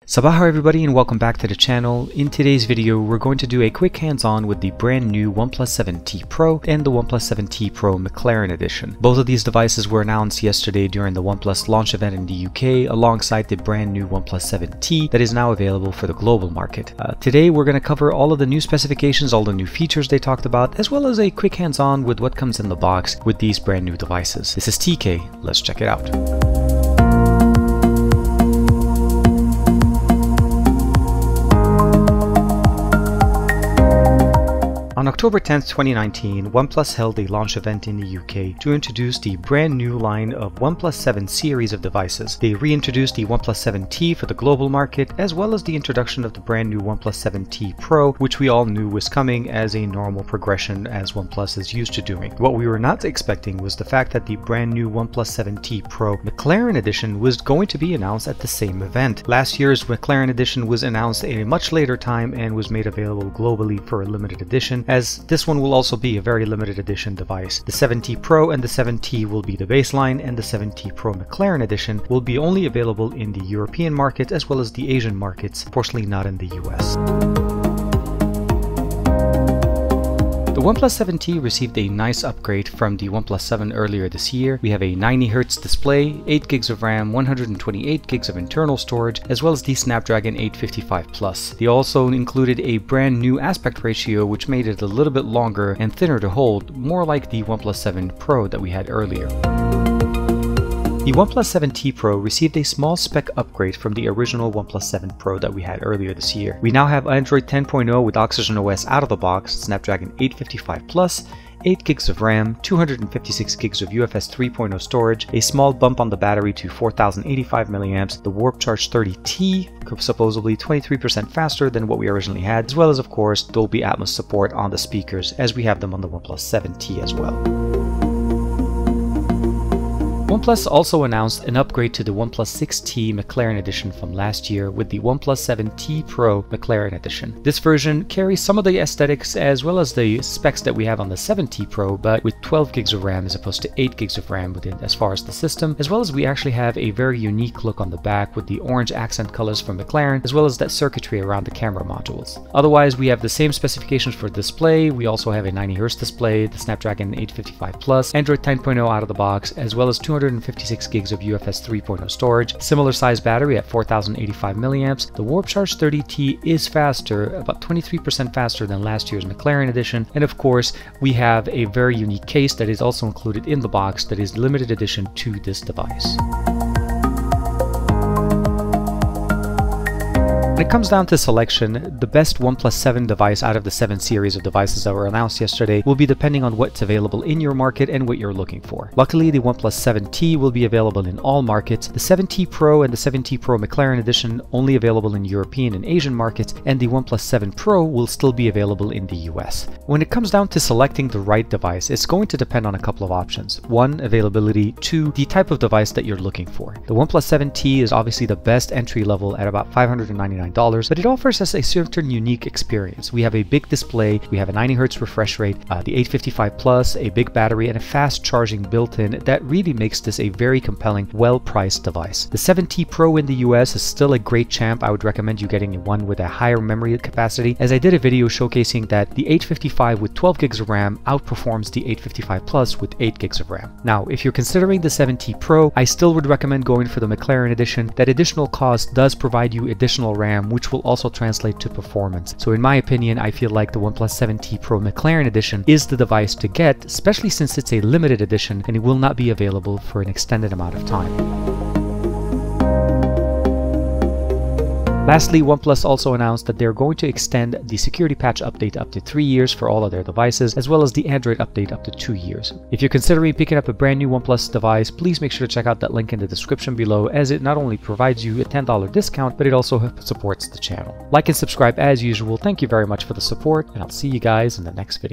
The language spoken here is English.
Sabah everybody and welcome back to the channel. In today's video we're going to do a quick hands-on with the brand new OnePlus 7T Pro and the OnePlus 7T Pro McLaren Edition. Both of these devices were announced yesterday during the OnePlus launch event in the UK alongside the brand new OnePlus 7T that is now available for the global market. Today we're going to cover all of the new specifications, all the new features they talked about, as well as a quick hands-on with what comes in the box with these brand new devices. This is TK, let's check it out. On October 10th, 2019, OnePlus held a launch event in the UK to introduce the brand new line of OnePlus 7 series of devices. They reintroduced the OnePlus 7T for the global market, as well as the introduction of the brand new OnePlus 7T Pro, which we all knew was coming as a normal progression as OnePlus is used to doing. What we were not expecting was the fact that the brand new OnePlus 7T Pro McLaren Edition was going to be announced at the same event. Last year's McLaren Edition was announced at a much later time and was made available globally for a limited edition, as this one will also be a very limited edition device. The 7T Pro and the 7T will be the baseline, and the 7T Pro McLaren Edition will be only available in the European market as well as the Asian markets, unfortunately not in the US. The OnePlus 7T received a nice upgrade from the OnePlus 7 earlier this year. We have a 90Hz display, 8GB of RAM, 128GB of internal storage, as well as the Snapdragon 855 Plus. They also included a brand new aspect ratio which made it a little bit longer and thinner to hold, more like the OnePlus 7 Pro that we had earlier. The OnePlus 7T Pro received a small spec upgrade from the original OnePlus 7 Pro that we had earlier this year. We now have Android 10.0 with Oxygen OS out of the box, Snapdragon 855 Plus, 8GB of RAM, 256GB of UFS 3.0 storage, a small bump on the battery to 4085 mAh, the Warp Charge 30T, supposedly 23% faster than what we originally had, as well as of course Dolby Atmos support on the speakers as we have them on the OnePlus 7T as well. OnePlus also announced an upgrade to the OnePlus 6T McLaren Edition from last year with the OnePlus 7T Pro McLaren Edition. This version carries some of the aesthetics as well as the specs that we have on the 7T Pro, but with 12GB of RAM as opposed to 8GB of RAM within as far as the system, as well as we actually have a very unique look on the back with the orange accent colors from McLaren, as well as that circuitry around the camera modules. Otherwise, we have the same specifications for display. We also have a 90Hz display, the Snapdragon 855 Plus, Android 10.0 out of the box, as well as 256GB of UFS 3.0 storage, similar size battery at 4085 mAh. The Warp Charge 30T is faster, about 23% faster than last year's McLaren Edition, and of course we have a very unique case that is also included in the box that is limited edition to this device. When it comes down to selection, the best OnePlus 7 device out of the 7 series of devices that were announced yesterday will be depending on what's available in your market and what you're looking for. Luckily, the OnePlus 7T will be available in all markets, the 7T Pro and the 7T Pro McLaren Edition only available in European and Asian markets, and the OnePlus 7 Pro will still be available in the US. When it comes down to selecting the right device, it's going to depend on a couple of options. 1, availability. 2, the type of device that you're looking for. The OnePlus 7T is obviously the best entry level at about $599. But it offers us a certain unique experience. We have a big display, we have a 90Hz refresh rate, the 855 Plus, a big battery, and a fast charging built-in that really makes this a very compelling, well-priced device. The 7T Pro in the US is still a great champ. I would recommend you getting one with a higher memory capacity, as I did a video showcasing that the 855 with 12GB of RAM outperforms the 855 Plus with 8GB of RAM. Now, if you're considering the 7T Pro, I still would recommend going for the McLaren Edition. That additional cost does provide you additional RAM, which will also translate to performance. So in my opinion, I feel like the OnePlus 7T Pro McLaren Edition is the device to get, especially since it's a limited edition and it will not be available for an extended amount of time. Lastly, OnePlus also announced that they're going to extend the security patch update up to 3 years for all of their devices, as well as the Android update up to 2 years. If you're considering picking up a brand new OnePlus device, please make sure to check out that link in the description below, as it not only provides you a $10 discount, but it also supports the channel. Like and subscribe as usual. Thank you very much for the support, and I'll see you guys in the next video.